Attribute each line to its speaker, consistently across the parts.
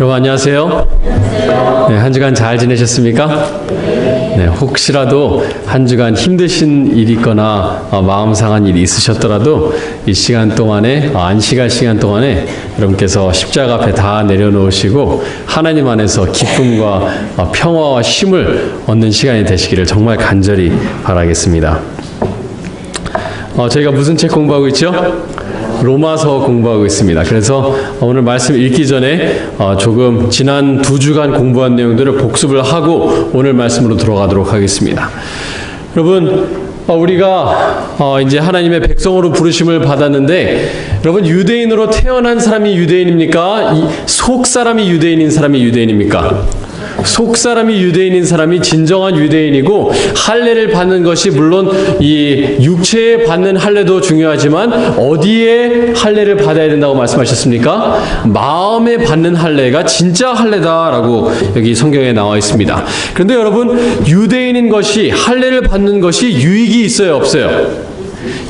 Speaker 1: 여러분 안녕하세요. 네, 한 주간 잘 지내셨습니까? 네, 혹시라도 한 주간 힘드신 일이 있거나 마음 상한 일이 있으셨더라도 이 시간 동안에 안식할 시간 동안에 여러분께서 십자가 앞에 다 내려놓으시고 하나님 안에서 기쁨과 평화와 쉼을 얻는 시간이 되시기를 정말 간절히 바라겠습니다. 저희가 무슨 책 공부하고 있죠? 로마서 공부하고 있습니다. 그래서 오늘 말씀 읽기 전에 조금 지난 2주간 공부한 내용들을 복습을 하고 오늘 말씀으로 들어가도록 하겠습니다. 여러분, 우리가 이제 하나님의 백성으로 부르심을 받았는데, 여러분 유대인으로 태어난 사람이 유대인입니까? 속 사람이 유대인인 사람이 유대인입니까? 속 사람이 유대인인 사람이 진정한 유대인이고, 할례를 받는 것이 물론 이 육체에 받는 할례도 중요하지만 어디에 할례를 받아야 된다고 말씀하셨습니까? 마음에 받는 할례가 진짜 할례다라고 여기 성경에 나와 있습니다. 그런데 여러분, 유대인인 것이 할례를 받는 것이 유익이 있어요, 없어요?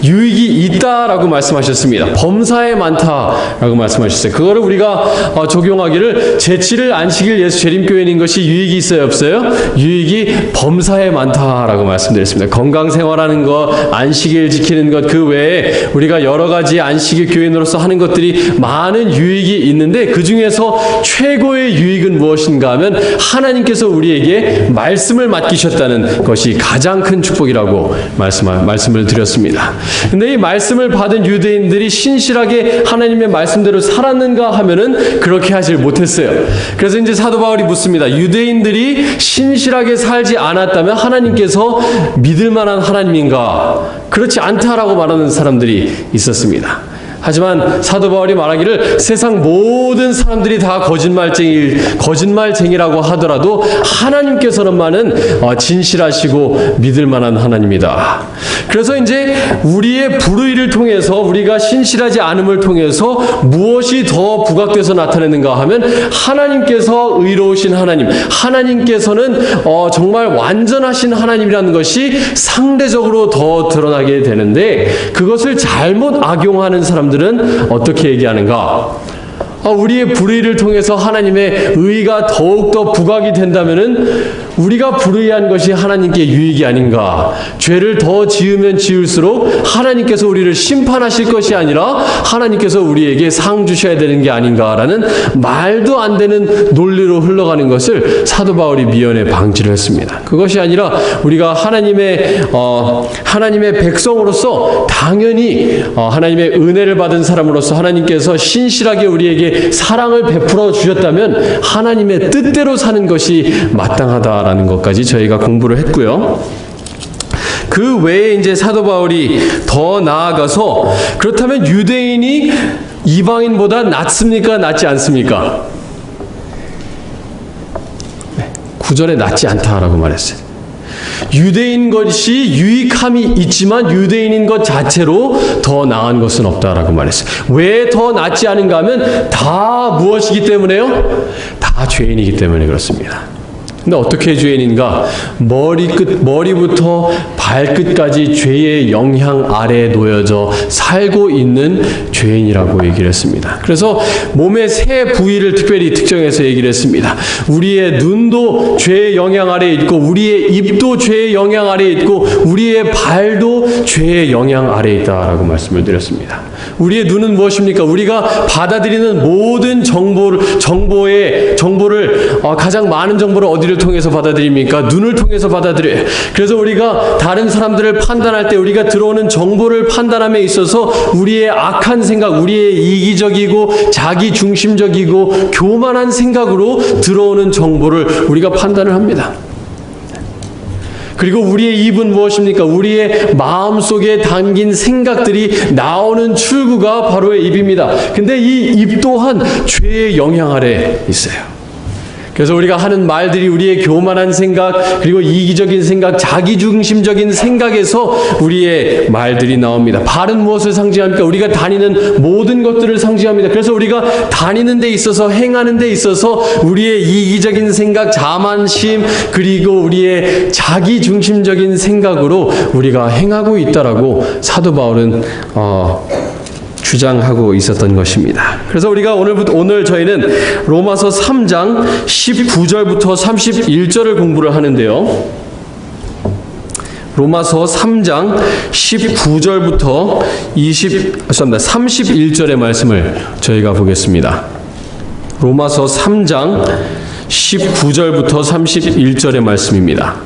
Speaker 1: 유익이 있다라고 말씀하셨습니다. 범사에 많다라고 말씀하셨어요. 그거를 우리가 적용하기를 제7일 안식일 예수 재림교회인 것이 유익이 있어요, 없어요? 유익이 범사에 많다라고 말씀드렸습니다. 건강생활하는 것, 안식일 지키는 것, 그 외에 우리가 여러 가지 안식일 교인으로서 하는 것들이 많은 유익이 있는데, 그 중에서 최고의 유익은 무엇인가 하면 하나님께서 우리에게 말씀을 맡기셨다는 것이 가장 큰 축복이라고 말씀을 드렸습니다. 근데 이 말씀을 받은 유대인들이 신실하게 하나님의 말씀대로 살았는가 하면은 그렇게 하질 못했어요. 그래서 이제 사도 바울이 묻습니다. 유대인들이 신실하게 살지 않았다면 하나님께서 믿을 만한 하나님인가? 그렇지 않다라고 말하는 사람들이 있었습니다. 하지만 사도 바울이 말하기를 세상 모든 사람들이 다 거짓말쟁이라고 하더라도 하나님께서는만은 진실하시고 믿을 만한 하나님이다. 그래서 이제 우리의 불의를 통해서, 우리가 신실하지 않음을 통해서 무엇이 더 부각돼서 나타내는가 하면 하나님께서 의로우신 하나님, 하나님께서는 정말 완전하신 하나님이라는 것이 상대적으로 더 드러나게 되는데, 그것을 잘못 악용하는 사람들은 어떻게 얘기하는가? 우리의 불의를 통해서 하나님의 의가 더욱더 부각이 된다면은 우리가 불의한 것이 하나님께 유익이 아닌가? 죄를 더 지으면 지을수록 하나님께서 우리를 심판하실 것이 아니라 하나님께서 우리에게 상 주셔야 되는 게 아닌가라는 말도 안 되는 논리로 흘러가는 것을 사도 바울이 미연에 방지를 했습니다. 그것이 아니라 우리가 하나님의 백성으로서 당연히 하나님의 은혜를 받은 사람으로서 하나님께서 신실하게 우리에게 사랑을 베풀어 주셨다면 하나님의 뜻대로 사는 것이 마땅하다라는 것까지 저희가 공부를 했고요. 그 외에 이제 사도 바울이 더 나아가서, 그렇다면 유대인이 이방인보다 낫습니까? 낫지 않습니까? 9절에 낫지 않다라고 말했어요. 유대인 것이 유익함이 있지만 유대인인 것 자체로 더 나은 것은 없다라고 말했어요. 왜 더 낫지 않은가 하면 다 무엇이기 때문에요? 다 죄인이기 때문에 그렇습니다. 근데 어떻게 죄인인가? 머리부터 발끝까지 죄의 영향 아래에 놓여져 살고 있는 죄인이라고 얘기를 했습니다. 그래서 몸의 세 부위를 특별히 특정해서 얘기를 했습니다. 우리의 눈도 죄의 영향 아래에 있고, 우리의 입도 죄의 영향 아래에 있고, 우리의 발도 죄의 영향 아래에 있다라고 말씀을 드렸습니다. 우리의 눈은 무엇입니까? 우리가 받아들이는 모든 정보를 가장 많은 정보를 어디를 통해서 받아들입니까? 눈을 통해서 받아들여요. 그래서 우리가 다른 사람들을 판단할 때, 우리가 들어오는 정보를 판단함에 있어서 우리의 악한 생각, 우리의 이기적이고 자기 중심적이고 교만한 생각으로 들어오는 정보를 우리가 판단을 합니다. 그리고 우리의 입은 무엇입니까? 우리의 마음속에 담긴 생각들이 나오는 출구가 바로 입입니다. 근데 이 입 또한 죄의 영향 아래 있어요. 그래서 우리가 하는 말들이 우리의 교만한 생각, 그리고 이기적인 생각, 자기중심적인 생각에서 우리의 말들이 나옵니다. 발은 무엇을 상징합니까? 우리가 다니는 모든 것들을 상징합니다. 그래서 우리가 다니는 데 있어서, 행하는 데 있어서 우리의 이기적인 생각, 자만심, 그리고 우리의 자기중심적인 생각으로 우리가 행하고 있다라고 사도 바울은 주장하고 있었던 것입니다. 그래서 우리가 오늘 저희는 로마서 3장 19절부터 31절을 공부를 하는데요. 로마서 3장 19절부터 31절의 말씀을 저희가 보겠습니다. 로마서 3장 19절부터 31절의 말씀입니다.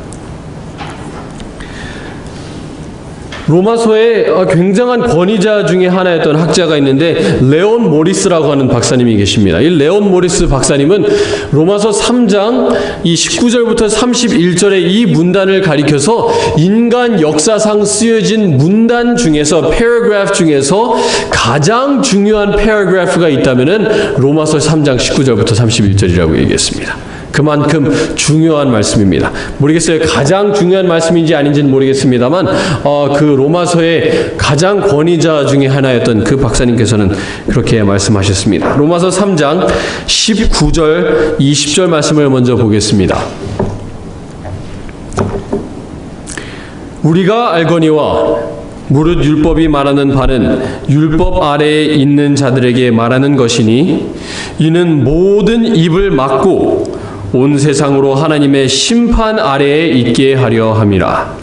Speaker 1: 로마서의 굉장한 권위자 중에 하나였던 학자가 있는데 레온 모리스라고 하는 박사님이 계십니다. 이 레온 모리스 박사님은 로마서 3장 이 19절부터 31절의 이 문단을 가리켜서 인간 역사상 쓰여진 문단 중에서 paragraph 중에서 가장 중요한 paragraph가 있다면은 로마서 3장 19절부터 31절이라고 얘기했습니다. 그만큼 중요한 말씀입니다. 모르겠어요. 가장 중요한 말씀인지 아닌지는 모르겠습니다만 그 로마서의 가장 권위자 중에 하나였던 그 박사님께서는 그렇게 말씀하셨습니다. 로마서 3장 19절 20절 말씀을 먼저 보겠습니다. 우리가 알거니와 무릇 율법이 말하는 바는 율법 아래에 있는 자들에게 말하는 것이니 이는 모든 입을 막고 온 세상으로 하나님의 심판 아래에 있게 하려 함이라.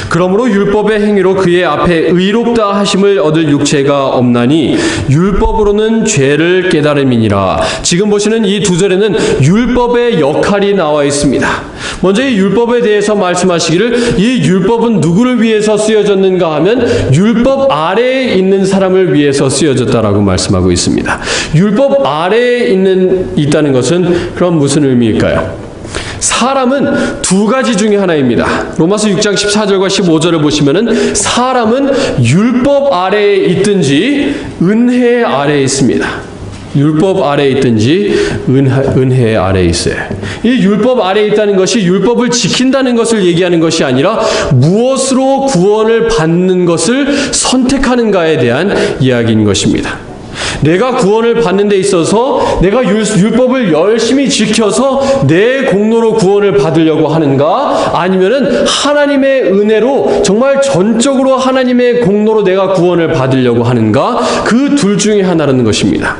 Speaker 1: 그러므로 율법의 행위로 그의 앞에 의롭다 하심을 얻을 육체가 없나니 율법으로는 죄를 깨달음이니라. 지금 보시는 이 두 절에는 율법의 역할이 나와 있습니다. 먼저 이 율법에 대해서 말씀하시기를 이 율법은 누구를 위해서 쓰여졌는가 하면 율법 아래에 있는 사람을 위해서 쓰여졌다라고 말씀하고 있습니다. 율법 아래에 있다는 것은 그럼 무슨 의미일까요? 사람은 두 가지 중에 하나입니다. 로마서 6장 14절과 15절을 보시면은 사람은 율법 아래에 있든지 은혜 아래에 있습니다. 율법 아래에 있든지 은혜 아래에 있어요. 이 율법 아래에 있다는 것이 율법을 지킨다는 것을 얘기하는 것이 아니라 무엇으로 구원을 받는 것을 선택하는가에 대한 이야기인 것입니다. 내가 구원을 받는 데 있어서 내가 율법을 열심히 지켜서 내 공로로 구원을 받으려고 하는가? 아니면은 하나님의 은혜로 정말 전적으로 하나님의 공로로 내가 구원을 받으려고 하는가? 그 둘 중에 하나라는 것입니다.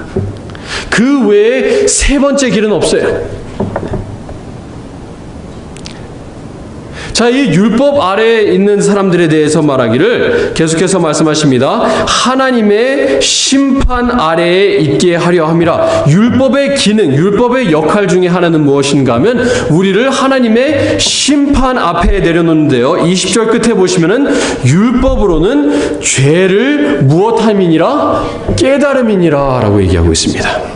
Speaker 1: 그 외에 세 번째 길은 없어요. 자, 이 율법 아래에 있는 사람들에 대해서 말하기를 계속해서 말씀하십니다. 하나님의 심판 아래에 있게 하려 함이라. 율법의 기능, 율법의 역할 중에 하나는 무엇인가 하면 우리를 하나님의 심판 앞에 내려놓는데요. 20절 끝에 보시면은 율법으로는 죄를 무엇함이니라? 깨달음이니라 라고 얘기하고 있습니다.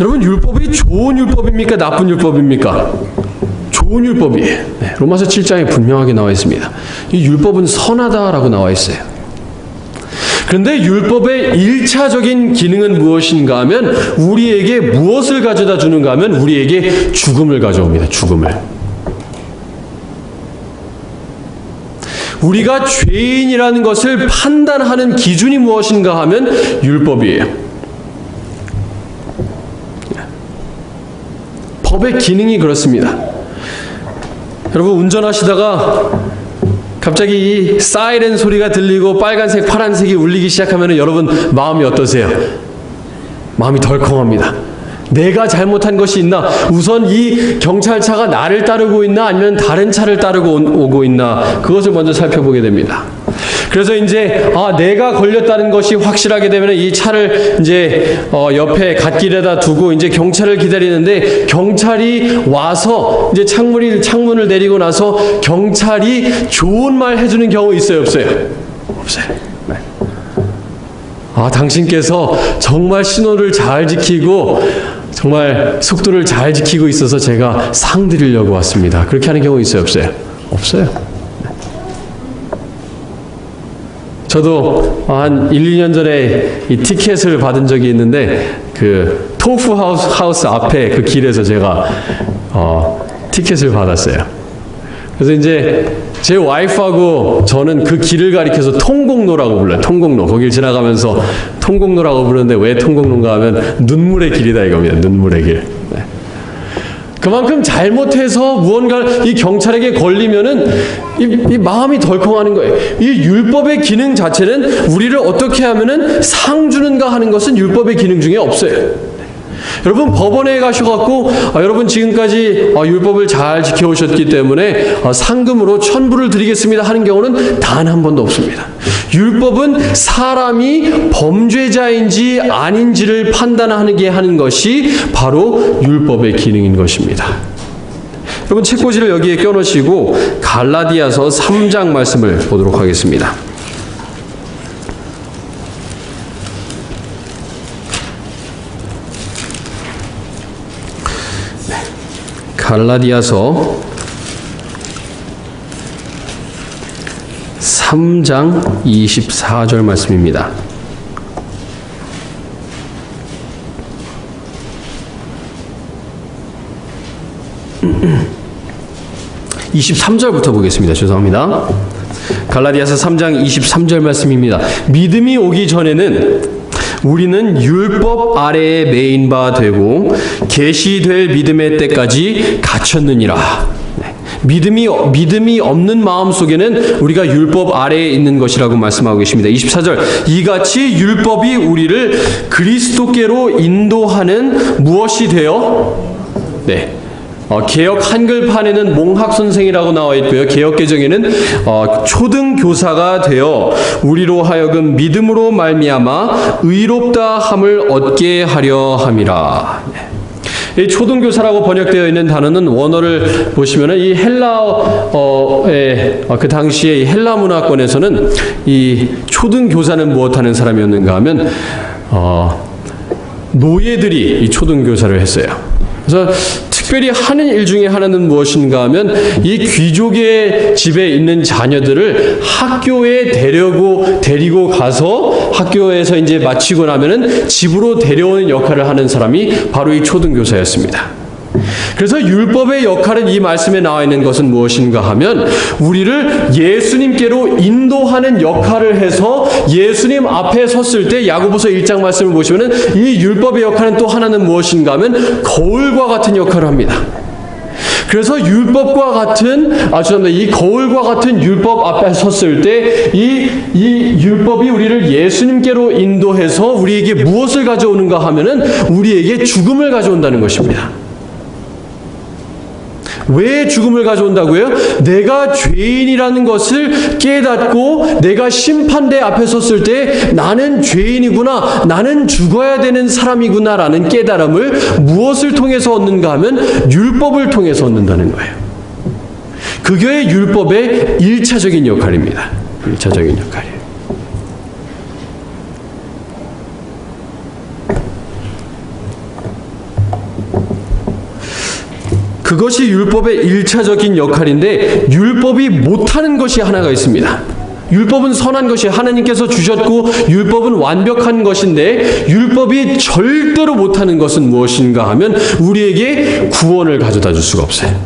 Speaker 1: 여러분, 율법이 좋은 율법입니까? 나쁜 율법입니까? 좋은 율법이에요. 네, 로마서 7장에 분명하게 나와 있습니다. 이 율법은 선하다라고 나와 있어요. 그런데 율법의 1차적인 기능은 무엇인가 하면 우리에게 무엇을 가져다 주는가 하면 우리에게 죽음을 가져옵니다. 죽음을. 우리가 죄인이라는 것을 판단하는 기준이 무엇인가 하면 율법이에요. 법의 기능이 그렇습니다. 여러분, 운전하시다가 갑자기 이 사이렌 소리가 들리고 빨간색, 파란색이 울리기 시작하면 여러분 마음이 어떠세요? 마음이 덜컹합니다. 내가 잘못한 것이 있나? 우선 이 경찰차가 나를 따르고 있나? 아니면 다른 차를 따르고 오고 있나? 그것을 먼저 살펴보게 됩니다. 그래서 이제 내가 걸렸다는 것이 확실하게 되면 이 차를 이제 옆에 갓길에다 두고 이제 경찰을 기다리는데 경찰이 와서 이제 창문을 내리고 나서 경찰이 좋은 말 해주는 경우 있어요, 없어요? 없어요. 네. 당신께서 정말 신호를 잘 지키고 정말 속도를 잘 지키고 있어서 제가 상 드리려고 왔습니다. 그렇게 하는 경우 있어요, 없어요? 없어요. 저도 한 1, 2년 전에 이 티켓을 받은 적이 있는데 그 토프 하우스 앞에 그 길에서 제가 티켓을 받았어요. 그래서 이제 제 와이프하고 저는 그 길을 가리켜서 통곡로라고 불러요. 통곡로. 거길 지나가면서 통곡로라고 부르는데 왜 통곡로인가 하면 눈물의 길이다 이겁니다. 눈물의 길. 네. 그만큼 잘못해서 무언가 이 경찰에게 걸리면은 이 마음이 덜컹하는 거예요. 이 율법의 기능 자체는 우리를 어떻게 하면은 상 주는가 하는 것은 율법의 기능 중에 없어요. 여러분 법원에 가셔갖고 여러분 지금까지 율법을 잘 지켜오셨기 때문에 상금으로 1,000불을 드리겠습니다 하는 경우는 단 한 번도 없습니다. 율법은 사람이 범죄자인지 아닌지를 판단하게 하는 것이 바로 율법의 기능인 것입니다. 여러분 책꽂이를 여기에 껴놓으시고 갈라디아서 3장 말씀을 보도록 하겠습니다. 갈라디아서 3장 24절 말씀입니다. 23절부터 보겠습니다. 죄송합니다. 갈라디아서 3장 23절 말씀입니다. 믿음이 오기 전에는 우리는 율법 아래에 매인 바 되고 계시될 믿음의 때까지 갇혔느니라. 믿음이 없는 마음 속에는 우리가 율법 아래에 있는 것이라고 말씀하고 계십니다. 24절 이같이 율법이 우리를 그리스도께로 인도하는 무엇이 되어 개역 한글판에는 몽학선생이라고 나와 있고요. 개역개정에는 초등교사가 되어 우리로 하여금 믿음으로 말미암아 의롭다 함을 얻게 하려 함이라. 이 초등교사라고 번역되어 있는 단어는 원어를 보시면은 이 헬라어의 그 당시에 이 헬라 문화권에서는 이 초등교사는 무엇하는 사람이었는가 하면 노예들이 이 초등교사를 했어요. 그래서 특별히 하는 일 중에 하나는 무엇인가 하면 이 귀족의 집에 있는 자녀들을 학교에 데리고 가서 학교에서 이제 마치고 나면은 집으로 데려오는 역할을 하는 사람이 바로 이 초등교사였습니다. 그래서 율법의 역할은 이 말씀에 나와 있는 것은 무엇인가 하면 우리를 예수님께로 인도하는 역할을 해서 예수님 앞에 섰을 때 야고보서 1장 말씀을 보시면은 이 율법의 역할은 또 하나는 무엇인가 하면 거울과 같은 역할을 합니다. 그래서 율법과 같은 이 거울과 같은 율법 앞에 섰을 때 이 율법이 우리를 예수님께로 인도해서 우리에게 무엇을 가져오는가 하면은 우리에게 죽음을 가져온다는 것입니다. 왜 죽음을 가져온다고요? 내가 죄인이라는 것을 깨닫고 내가 심판대 앞에 섰을 때 나는 죄인이구나, 나는 죽어야 되는 사람이구나 라는 깨달음을 무엇을 통해서 얻는가 하면 율법을 통해서 얻는다는 거예요. 그게 율법의 1차적인 역할입니다. 1차적인 역할이에요. 그것이 율법의 1차적인 역할인데 율법이 못하는 것이 하나가 있습니다. 율법은 선한 것이 하나님께서 주셨고 율법은 완벽한 것인데 율법이 절대로 못하는 것은 무엇인가 하면 우리에게 구원을 가져다 줄 수가 없어요.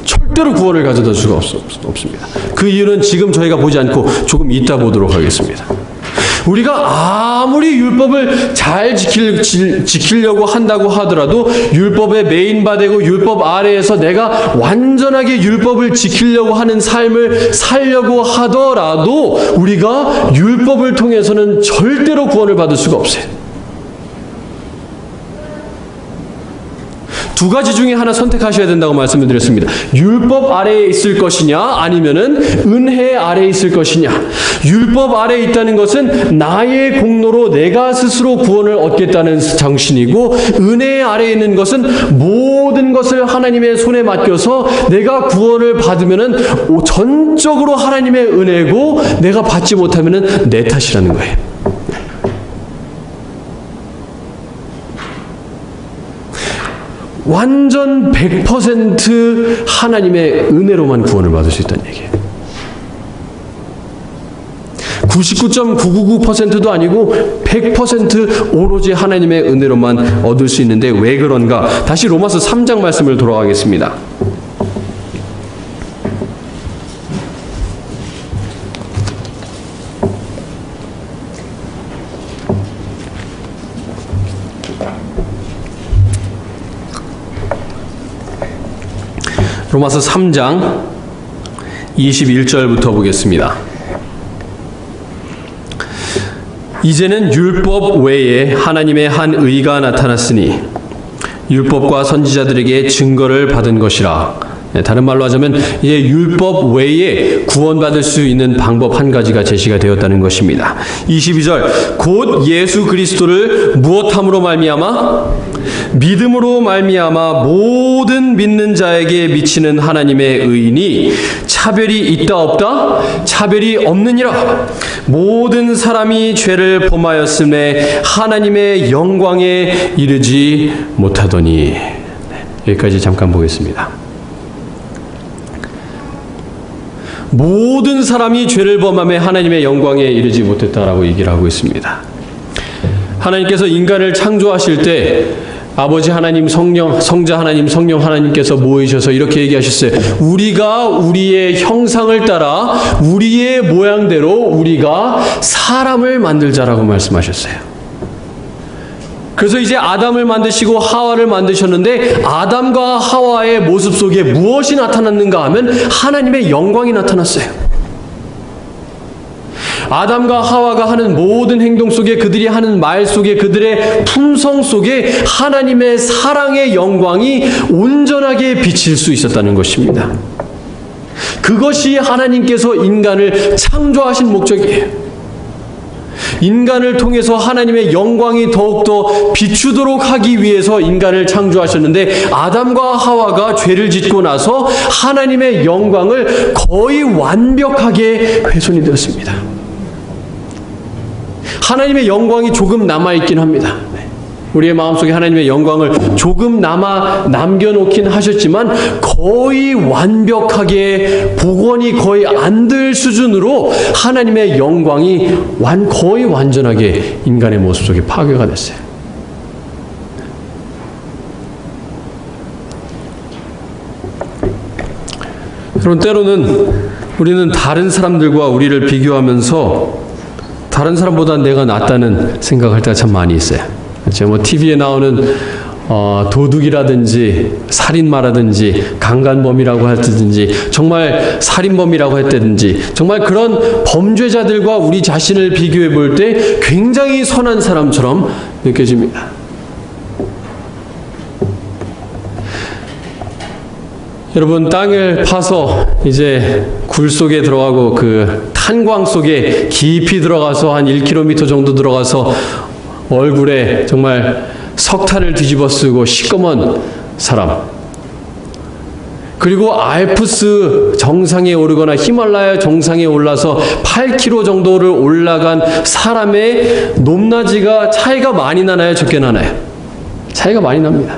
Speaker 1: 절대로 구원을 가져다 줄 수가 없습니다. 그 이유는 지금 저희가 보지 않고 조금 이따 보도록 하겠습니다. 우리가 아무리 율법을 잘 지키려고 한다고 하더라도 율법에 매인바되고 율법 아래에서 내가 완전하게 율법을 지키려고 하는 삶을 살려고 하더라도 우리가 율법을 통해서는 절대로 구원을 받을 수가 없어요. 두 가지 중에 하나 선택하셔야 된다고 말씀을 드렸습니다. 율법 아래에 있을 것이냐 아니면은 은혜 아래에 있을 것이냐. 율법 아래에 있다는 것은 나의 공로로 내가 스스로 구원을 얻겠다는 정신이고 은혜 아래에 있는 것은 모든 것을 하나님의 손에 맡겨서 내가 구원을 받으면은 전적으로 하나님의 은혜고 내가 받지 못하면은 내 탓이라는 거예요. 완전 100% 하나님의 은혜로만 구원을 받을 수 있다는 얘기예요. 99.999%도 아니고 100% 오로지 하나님의 은혜로만 얻을 수 있는데 왜 그런가? 다시 로마서 3장 말씀을 돌아가겠습니다. 로마서 3장 21절부터 보겠습니다. 이제는 율법 외에 하나님의 한 의가 나타났으니 율법과 선지자들에게 증거를 받은 것이라. 다른 말로 하자면 이제 율법 외에 구원받을 수 있는 방법 한 가지가 제시가 되었다는 것입니다. 22절 곧 예수 그리스도를 무엇함으로 말미암아? 믿음으로 말미암아 모든 믿는 자에게 미치는 하나님의 의인이 차별이 있다 없다? 차별이 없느니라. 모든 사람이 죄를 범하였음에 하나님의 영광에 이르지 못하더니. 여기까지 잠깐 보겠습니다. 모든 사람이 죄를 범함에 하나님의 영광에 이르지 못했다라고 얘기를 하고 있습니다. 하나님께서 인간을 창조하실 때 아버지 하나님, 성령, 성자 하나님, 성령 하나님께서 모이셔서 이렇게 얘기하셨어요. 우리가 우리의 형상을 따라 우리의 모양대로 우리가 사람을 만들자라고 말씀하셨어요. 그래서 이제 아담을 만드시고 하와를 만드셨는데 아담과 하와의 모습 속에 무엇이 나타났는가 하면 하나님의 영광이 나타났어요. 아담과 하와가 하는 모든 행동 속에, 그들이 하는 말 속에, 그들의 품성 속에 하나님의 사랑의 영광이 온전하게 비칠 수 있었다는 것입니다. 그것이 하나님께서 인간을 창조하신 목적이에요. 인간을 통해서 하나님의 영광이 더욱더 비추도록 하기 위해서 인간을 창조하셨는데 아담과 하와가 죄를 짓고 나서 하나님의 영광을 거의 완벽하게 훼손이 되었습니다. 하나님의 영광이 조금 남아있긴 합니다. 우리의 마음속에 하나님의 영광을 조금 남겨놓긴 하셨지만 거의 완벽하게 복원이 거의 안 될 수준으로 하나님의 영광이 거의 완전하게 인간의 모습 속에 파괴가 됐어요. 여러분, 때로는 우리는 다른 사람들과 우리를 비교하면서 다른 사람보다 내가 낫다는 생각할 때가 참 많이 있어요. 그렇죠? TV에 나오는 도둑이라든지 살인마라든지 강간범이라고 했든지 정말 살인범이라고 했든지 정말 그런 범죄자들과 우리 자신을 비교해 볼 때 굉장히 선한 사람처럼 느껴집니다. 여러분, 땅을 파서 이제 굴 속에 들어가고 그 탄광 속에 깊이 들어가서 한 1km 정도 들어가서 얼굴에 정말 석탄을 뒤집어 쓰고 시꺼먼 사람, 그리고 알프스 정상에 오르거나 히말라야 정상에 올라서 8km 정도를 올라간 사람의 높낮이가 차이가 많이 나나요? 적게 나나요? 차이가 많이 납니다.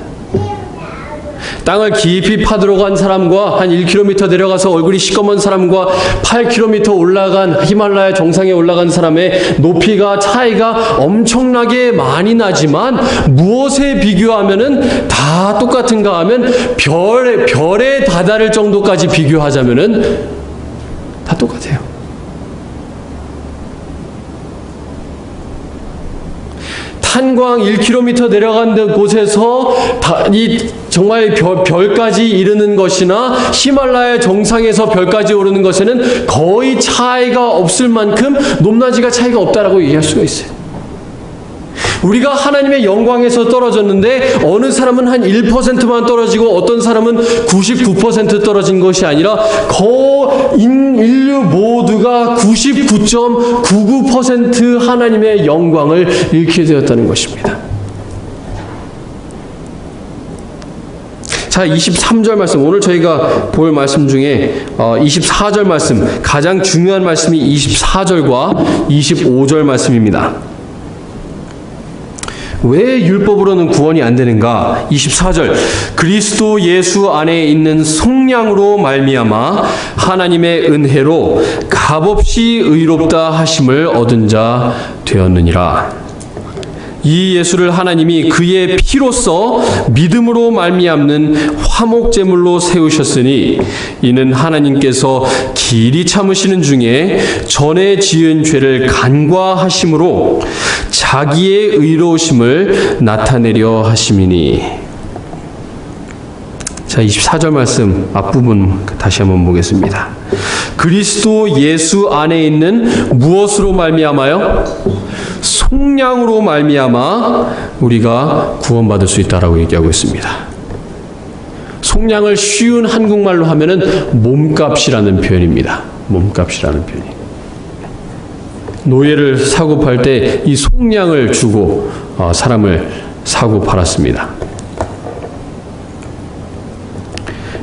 Speaker 1: 땅을 깊이 파들어간 사람과 한 1km 내려가서 얼굴이 시꺼먼 사람과 8km 올라간 히말라야 정상에 올라간 사람의 높이가 차이가 엄청나게 많이 나지만 무엇에 비교하면은 다 똑같은가 하면 별에 다다를 정도까지 비교하자면은 다 똑같아요. 탄광 1km 내려간 곳에서 정말 별까지 이르는 것이나 히말라야 정상에서 별까지 오르는 것에는 거의 차이가 없을 만큼 높낮이가 차이가 없다라고 얘기할 수가 있어요. 우리가 하나님의 영광에서 떨어졌는데 어느 사람은 한 1%만 떨어지고 어떤 사람은 99% 떨어진 것이 아니라 인류 모두가 99.99% 하나님의 영광을 잃게 되었다는 것입니다. 자, 23절 말씀, 오늘 저희가 볼 말씀 중에 24절 말씀, 가장 중요한 말씀이 24절과 25절 말씀입니다. 왜 율법으로는 구원이 안 되는가? 24절, 그리스도 예수 안에 있는 속량으로 말미암아 하나님의 은혜로 값없이 의롭다 하심을 얻은 자 되었느니라. 이 예수를 하나님이 그의 피로써 믿음으로 말미암는 화목제물로 세우셨으니 이는 하나님께서 길이 참으시는 중에 전에 지은 죄를 간과하심으로 자기의 의로우심을 나타내려 하심이니. 자, 자, 24절 말씀 앞부분 다시 한번 보겠습니다. 그리스도 예수 안에 있는 무엇으로 말미암아요? 속량으로 말미암아 우리가 구원받을 수 있다라고 얘기하고 있습니다. 속량을 쉬운 한국말로 하면은 몸값이라는 표현입니다. 몸값이라는 표현이. 노예를 사고 팔 때 이 속량을 주고 사람을 사고 팔았습니다.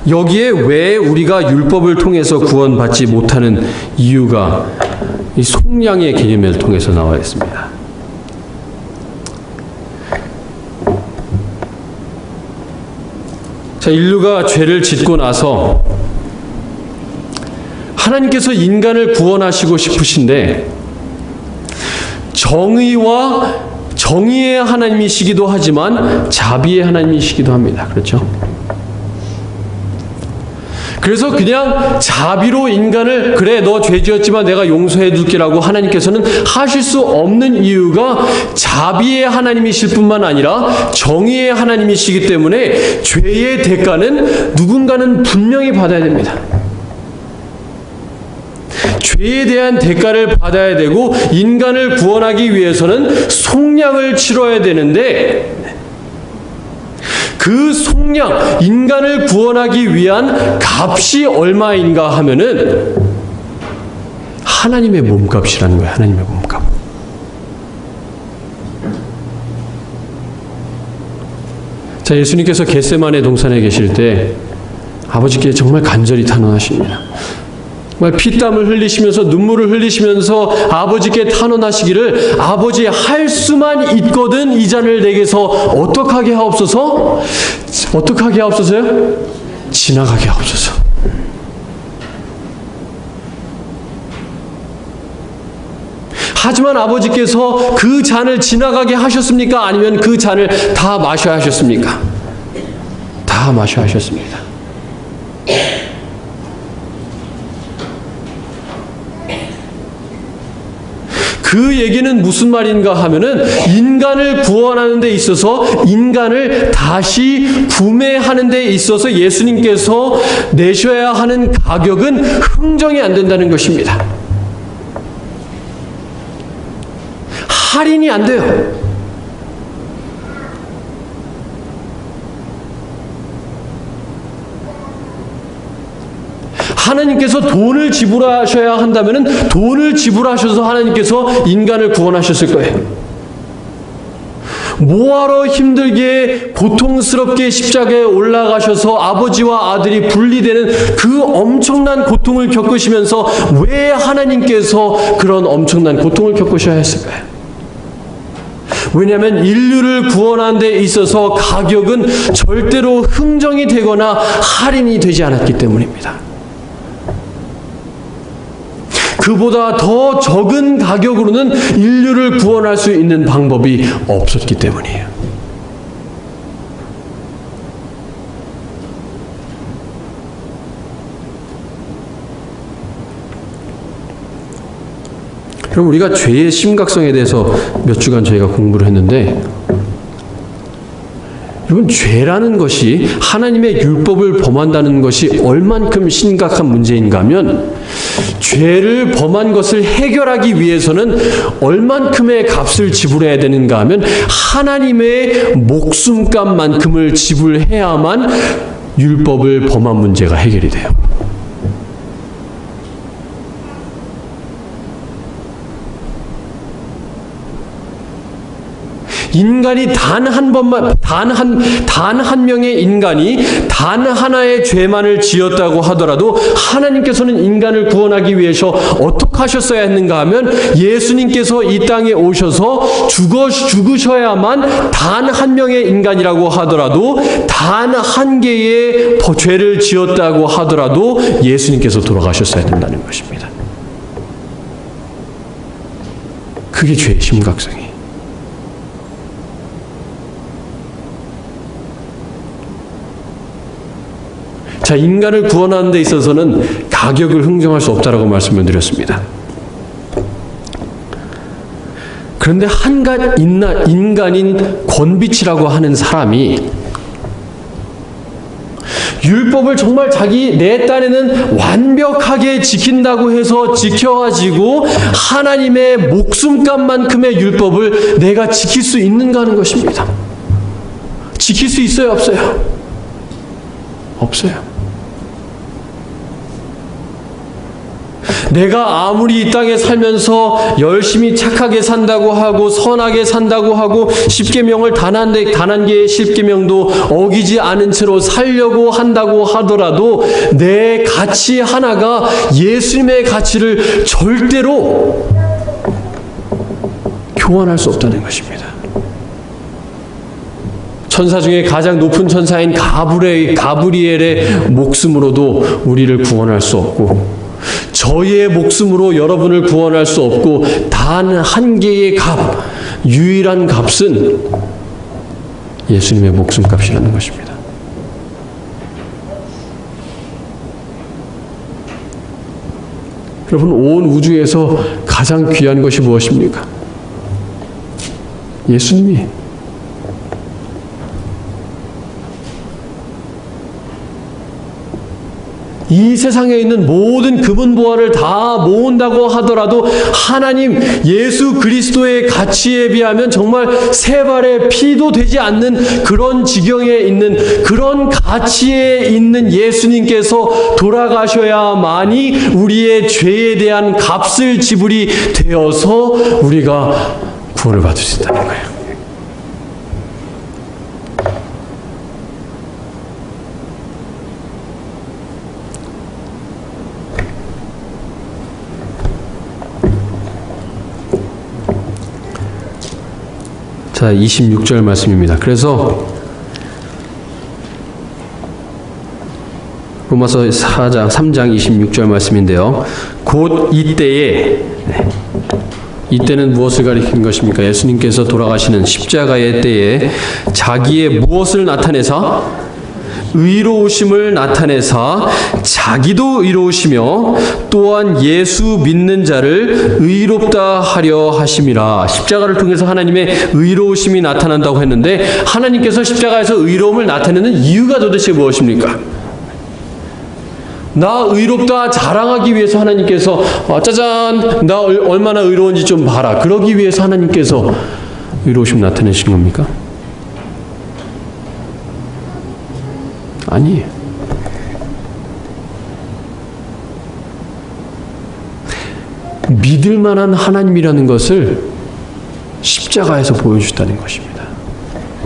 Speaker 1: 여기에 왜 우리가 율법을 통해서 구원받지 못하는 이유가 이 속량의 개념을 통해서 나와 있습니다. 자, 인류가 죄를 짓고 나서 하나님께서 인간을 구원하시고 싶으신데 정의의 하나님이시기도 하지만 자비의 하나님이시기도 합니다. 그렇죠? 그래서 그냥 자비로 인간을 그래 너 죄 지었지만 내가 용서해 줄게라고 하나님께서는 하실 수 없는 이유가 자비의 하나님이실 뿐만 아니라 정의의 하나님이시기 때문에 죄의 대가는 누군가는 분명히 받아야 됩니다. 죄에 대한 대가를 받아야 되고 인간을 구원하기 위해서는 속량을 치러야 되는데 그 속량, 인간을 구원하기 위한 값이 얼마인가 하면은 하나님의 몸값이라는 거예요. 하나님의 몸값. 자, 예수님께서 겟세마네 동산에 계실 때 아버지께 정말 간절히 탄원하십니다. 정말 피땀을 흘리시면서 눈물을 흘리시면서 아버지께 탄원하시기를 아버지 할 수만 있거든 이 잔을 내게서 어떡하게 하옵소서? 어떡하게 하옵소서요? 지나가게 하옵소서. 하지만 아버지께서 그 잔을 지나가게 하셨습니까? 아니면 그 잔을 다 마셔야 하셨습니까? 다 마셔야 하셨습니다. 그 얘기는 무슨 말인가 하면은 인간을 구원하는 데 있어서 인간을 다시 구매하는 데 있어서 예수님께서 내셔야 하는 가격은 흥정이 안 된다는 것입니다. 할인이 안 돼요. 하나님께서 돈을 지불하셔야 한다면 돈을 지불하셔서 하나님께서 인간을 구원하셨을 거예요. 뭐하러 힘들게 고통스럽게 십자가에 올라가셔서 아버지와 아들이 분리되는 그 엄청난 고통을 겪으시면서 왜 하나님께서 그런 엄청난 고통을 겪으셔야 했을까요? 왜냐하면 인류를 구원하는 데 있어서 가격은 절대로 흥정이 되거나 할인이 되지 않았기 때문입니다. 그보다 더 적은 가격으로는 인류를 구원할 수 있는 방법이 없었기 때문이에요. 그럼 우리가 죄의 심각성에 대해서 몇 주간 저희가 공부를 했는데 여러분, 죄라는 것이 하나님의 율법을 범한다는 것이 얼만큼 심각한 문제인가 하면 죄를 범한 것을 해결하기 위해서는 얼만큼의 값을 지불해야 되는가 하면 하나님의 목숨값만큼을 지불해야만 율법을 범한 문제가 해결이 돼요. 인간이 단 한 명의 인간이 단 하나의 죄만을 지었다고 하더라도 하나님께서는 인간을 구원하기 위해서 어떻게 하셨어야 했는가 하면 예수님께서 이 땅에 오셔서 죽으셔야만 단 한 명의 인간이라고 하더라도 단 한 개의 죄를 지었다고 하더라도 예수님께서 돌아가셨어야 된다는 것입니다. 그게 죄의 심각성이에요. 자, 인간을 구원하는 데 있어서는 가격을 흥정할 수 없다라고 말씀을 드렸습니다. 그런데 한갓 인간인 권비치라고 하는 사람이 율법을 정말 내 딴에는 완벽하게 지킨다고 해서 지켜가지고 하나님의 목숨값만큼의 율법을 내가 지킬 수 있는가 하는 것입니다. 지킬 수 있어요, 없어요? 없어요. 내가 아무리 이 땅에 살면서 열심히 착하게 산다고 하고 선하게 산다고 하고 십계명을 단 한 개의 십계명도 어기지 않은 채로 살려고 한다고 하더라도 내 가치 하나가 예수님의 가치를 절대로 교환할 수 없다는 것입니다. 천사 중에 가장 높은 천사인 가브리엘의 목숨으로도 우리를 구원할 수 없고, 저희의 목숨으로 여러분을 구원할 수 없고, 단 한 개의 유일한 값은 예수님의 목숨값이라는 것입니다. 여러분, 온 우주에서 가장 귀한 것이 무엇입니까? 예수님이. 이 세상에 있는 모든 금은 보화를 다 모은다고 하더라도 하나님 예수 그리스도의 가치에 비하면 정말 세 발의 피도 되지 않는 그런 지경에 있는, 그런 가치에 있는 예수님께서 돌아가셔야만이 우리의 죄에 대한 값을 지불이 되어서 우리가 구원을 받을 수 있다는 거예요. 자, 26절 말씀입니다. 그래서 로마서 3장 26절 말씀인데요. 곧 이때는 무엇을 가리킨 것입니까? 예수님께서 돌아가시는 십자가의 때에 자기의 무엇을 나타내사? 의로우심을 나타내사 자기도 의로우시며 또한 예수 믿는 자를 의롭다 하려 하심이라. 십자가를 통해서 하나님의 의로우심이 나타난다고 했는데, 하나님께서 십자가에서 의로움을 나타내는 이유가 도대체 무엇입니까? 나 의롭다 자랑하기 위해서 하나님께서 짜잔 나 얼마나 의로운지 좀 봐라, 그러기 위해서 하나님께서 의로우심 나타내신 겁니까? 아니에요. 믿을 만한 하나님이라는 것을 십자가에서 보여주셨다는 것입니다.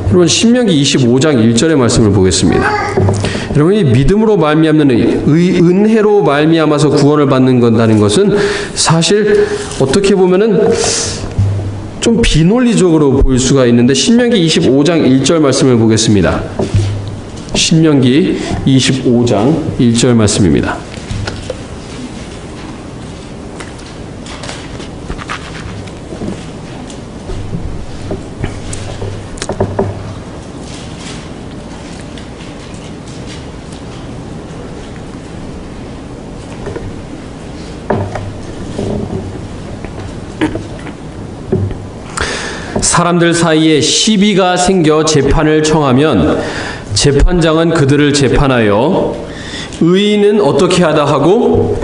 Speaker 1: 여러분, 신명기 25장 1절의 말씀을 보겠습니다. 여러분, 이 믿음으로 말미암는 은혜로 말미암아서 구원을 받는 건다는 것은 사실 어떻게 보면은 좀 비논리적으로 보일 수가 있는데, 신명기 25장 1절 말씀을 보겠습니다. 신명기 25장 1절 말씀입니다. 사람들 사이에 시비가 생겨 재판을 청하면 재판장은 그들을 재판하여 의인은 어떻게 하다 하고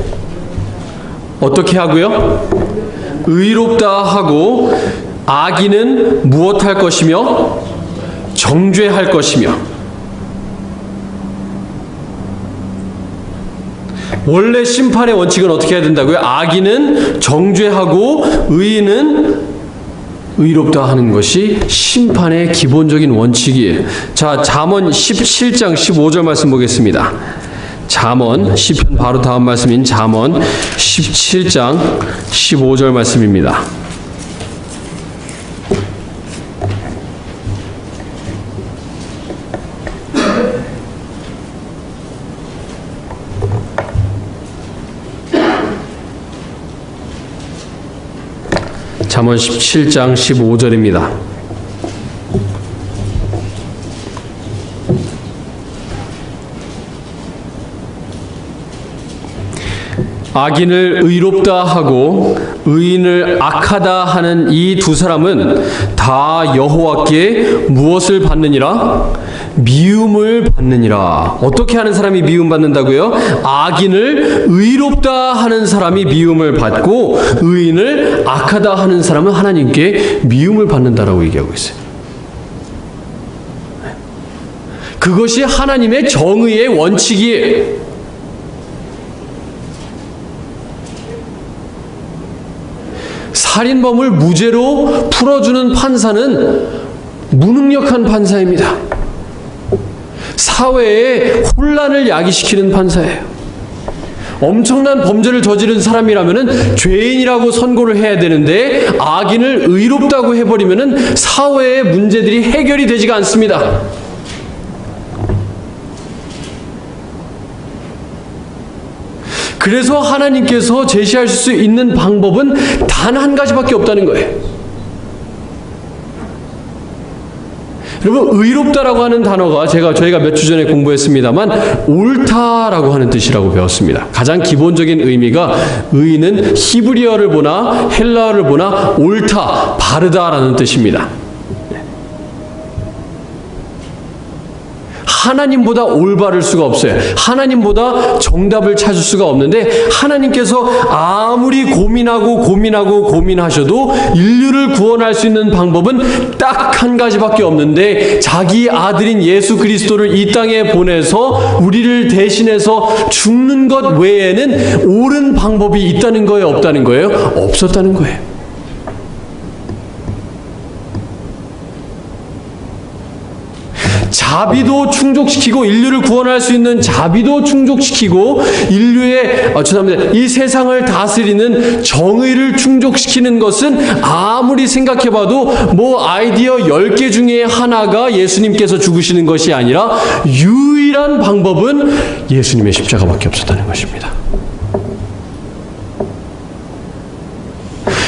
Speaker 1: 어떻게 하고요? 의롭다 하고 악인은 무엇할 것이며 정죄할 것이며. 원래 심판의 원칙은 어떻게 해야 된다고요? 악인은 정죄하고 의인은 의롭다 하는 것이 심판의 기본적인 원칙이에요. 자, 잠언 17장 15절 말씀 보겠습니다. 잠언, 시편 바로 다음 말씀인 잠언 17장 15절 말씀입니다. 잠언 17장 15절입니다. 악인을 의롭다 하고 의인을 악하다 하는 이 두 사람은 다 여호와께 무엇을 받느니라? 미움을 받느니라. 어떻게 하는 사람이 미움받는다고요? 악인을 의롭다 하는 사람이 미움을 받고 의인을 악하다 하는 사람은 하나님께 미움을 받는다라고 얘기하고 있어요. 그것이 하나님의 정의의 원칙이에요. 살인범을 무죄로 풀어주는 판사는 무능력한 판사입니다. 사회에 혼란을 야기시키는 판사예요. 엄청난 범죄를 저지른 사람이라면 죄인이라고 선고를 해야 되는데 악인을 의롭다고 해버리면 사회의 문제들이 해결이 되지가 않습니다. 그래서 하나님께서 제시할 수 있는 방법은 단 한 가지밖에 없다는 거예요. 여러분, 의롭다라고 하는 단어가 저희가 몇 주 전에 공부했습니다만 옳다라고 하는 뜻이라고 배웠습니다. 가장 기본적인 의미가 의인은 히브리어를 보나 헬라어를 보나 옳다, 바르다라는 뜻입니다. 하나님보다 올바를 수가 없어요. 하나님보다 정답을 찾을 수가 없는데 하나님께서 아무리 고민하셔도 인류를 구원할 수 있는 방법은 딱 한 가지밖에 없는데 자기 아들인 예수 그리스도를 이 땅에 보내서 우리를 대신해서 죽는 것 외에는 옳은 방법이 있다는 거예요? 없다는 거예요? 없었다는 거예요. 자비도 충족시키고 인류를 구원할 수 있는 자비도 충족시키고 인류의 이 세상을 다스리는 정의를 충족시키는 것은 아무리 생각해봐도 뭐 아이디어 10개 중에 하나가 예수님께서 죽으시는 것이 아니라 유일한 방법은 예수님의 십자가밖에 없었다는 것입니다.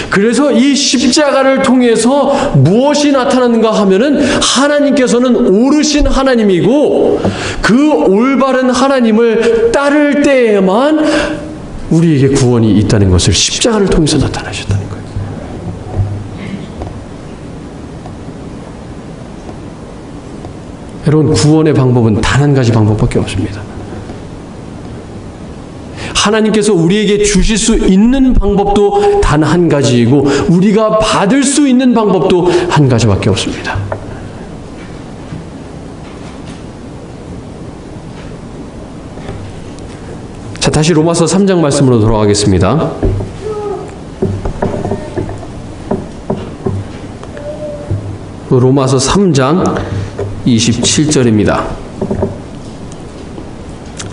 Speaker 1: 그래서 이 십자가를 통해서 무엇이 나타나는가 하면은 하나님께서는 옳으신 하나님이고 그 올바른 하나님을 따를 때에만 우리에게 구원이 있다는 것을 십자가를 통해서 나타나셨다는 거예요. 여러분, 구원의 방법은 단 한 가지 방법밖에 없습니다. 하나님께서 우리에게 주실 수 있는 방법도 단 한 가지이고 우리가 받을 수 있는 방법도 한 가지밖에 없습니다. 자, 다시 로마서 3장 말씀으로 돌아가겠습니다. 로마서 3장 27절입니다.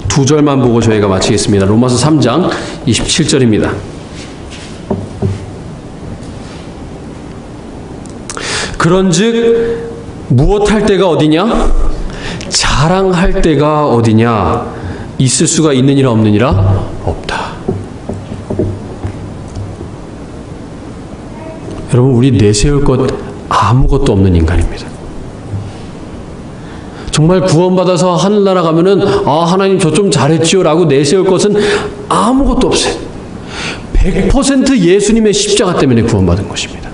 Speaker 1: 두 절만 보고 저희가 마치겠습니다. 로마서 3장 27절입니다. 그런즉 무엇할 때가 어디냐? 자랑할 때가 어디냐? 있을 수가 있느니라 없느니라? 없다. 여러분, 우리 내세울 것 아무것도 없는 인간입니다. 정말 구원받아서 하늘나라 가면은 하나님 저 좀 잘했지요 라고 내세울 것은 아무것도 없어요. 100% 예수님의 십자가 때문에 구원받은 것입니다.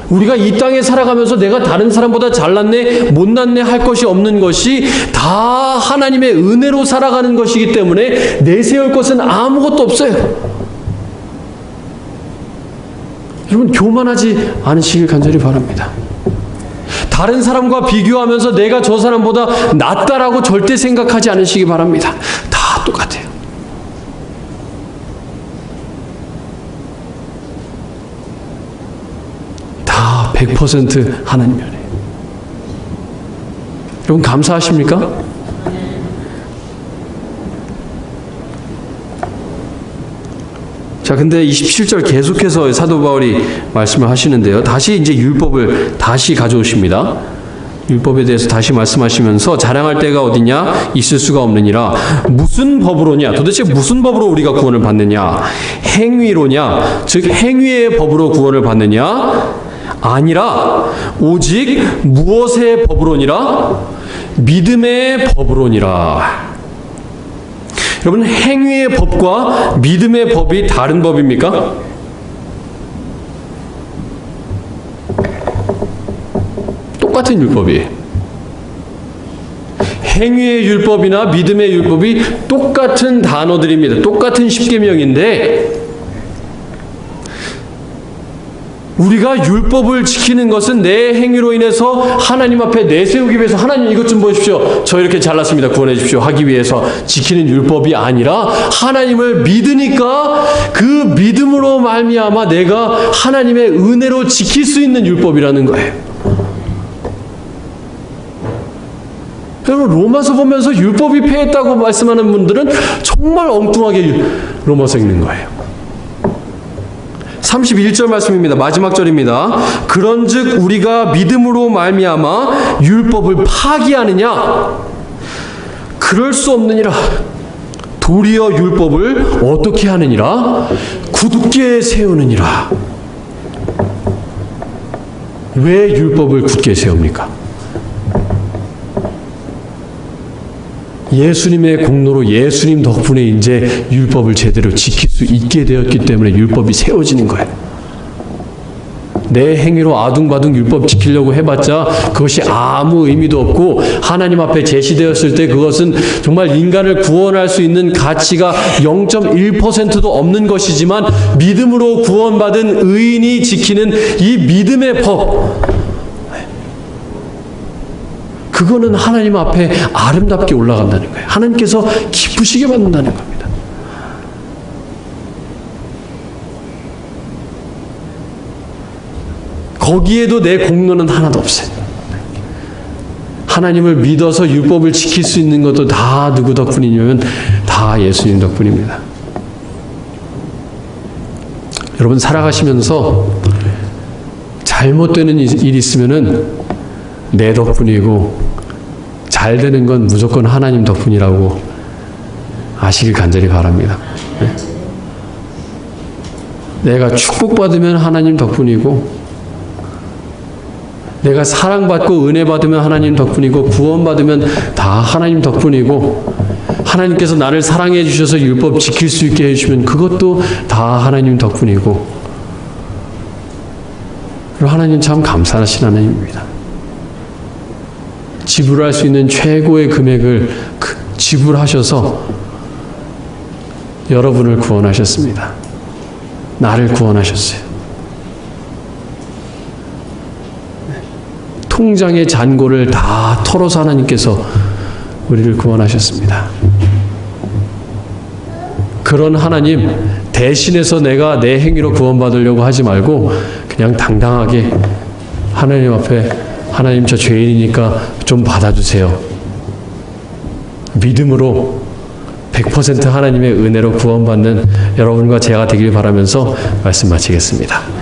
Speaker 1: 우리가 이 땅에 살아가면서 내가 다른 사람보다 잘났네 못났네 할 것이 없는 것이 다 하나님의 은혜로 살아가는 것이기 때문에 내세울 것은 아무것도 없어요. 여러분, 교만하지 않으시길 간절히 바랍니다. 다른 사람과 비교하면서 내가 저 사람보다 낫다라고 절대 생각하지 않으시기 바랍니다. 다 똑같아요. 다 100% 하나님 편이에요. 여러분, 감사하십니까? 자, 근데 27절 계속해서 사도 바울이 말씀을 하시는데요. 다시 이제 율법을 다시 가져오십니다. 율법에 대해서 다시 말씀하시면서 자랑할 때가 어디냐? 있을 수가 없느니라. 무슨 법으로냐? 도대체 무슨 법으로 우리가 구원을 받느냐? 행위로냐? 즉 행위의 법으로 구원을 받느냐? 아니라 오직 무엇의 법으로니라? 믿음의 법으로니라. 여러분, 행위의 법과 믿음의 법이 다른 법입니까? 똑같은 율법이에요. 행위의 율법이나 믿음의 율법이 똑같은 단어들입니다. 똑같은 십계명인데 우리가 율법을 지키는 것은 내 행위로 인해서 하나님 앞에 내세우기 위해서 하나님 이것 좀 보십시오. 저 이렇게 잘났습니다. 구원해 주십시오. 하기 위해서 지키는 율법이 아니라 하나님을 믿으니까 그 믿음으로 말미암아 내가 하나님의 은혜로 지킬 수 있는 율법이라는 거예요. 여러분 로마서 보면서 율법이 폐했다고 말씀하는 분들은 정말 엉뚱하게 로마서 읽는 거예요. 31절 말씀입니다. 마지막 절입니다. 그런즉 우리가 믿음으로 말미암아 율법을 파기하느냐? 그럴 수 없느니라. 도리어 율법을 어떻게 하느니라? 굳게 세우느니라. 왜 율법을 굳게 세웁니까? 예수님의 공로로 예수님 덕분에 이제 율법을 제대로 지킬 수 있게 되었기 때문에 율법이 세워지는 거예요. 내 행위로 아둥바둥 율법 지키려고 해봤자 그것이 아무 의미도 없고 하나님 앞에 제시되었을 때 그것은 정말 인간을 구원할 수 있는 가치가 0.1%도 없는 것이지만 믿음으로 구원받은 의인이 지키는 이 믿음의 법, 그거는 하나님 앞에 아름답게 올라간다는 거예요. 하나님께서 기쁘시게 받는다는 겁니다. 거기에도 내 공로는 하나도 없어요. 하나님을 믿어서 율법을 지킬 수 있는 것도 다 누구 덕분이냐면 다 예수님 덕분입니다. 여러분 살아가시면서 잘못되는 일이 있으면은 내 덕분이고 잘 되는 건 무조건 하나님 덕분이라고 아시길 간절히 바랍니다. 내가 축복받으면 하나님 덕분이고 내가 사랑받고 은혜 받으면 하나님 덕분이고 구원받으면 다 하나님 덕분이고 하나님께서 나를 사랑해 주셔서 율법 지킬 수 있게 해주시면 그것도 다 하나님 덕분이고 그리고 하나님 참 감사하신 하나님입니다. 지불할 수 있는 최고의 금액을 지불하셔서 여러분을 구원하셨습니다. 나를 구원하셨어요. 통장의 잔고를 다 털어서 하나님께서 우리를 구원하셨습니다. 그런 하나님 대신해서 내가 내 행위로 구원받으려고 하지 말고 그냥 당당하게 하나님 앞에 하나님 저 죄인이니까 좀 받아주세요. 믿음으로 100% 하나님의 은혜로 구원받는 여러분과 제가 되길 바라면서 말씀 마치겠습니다.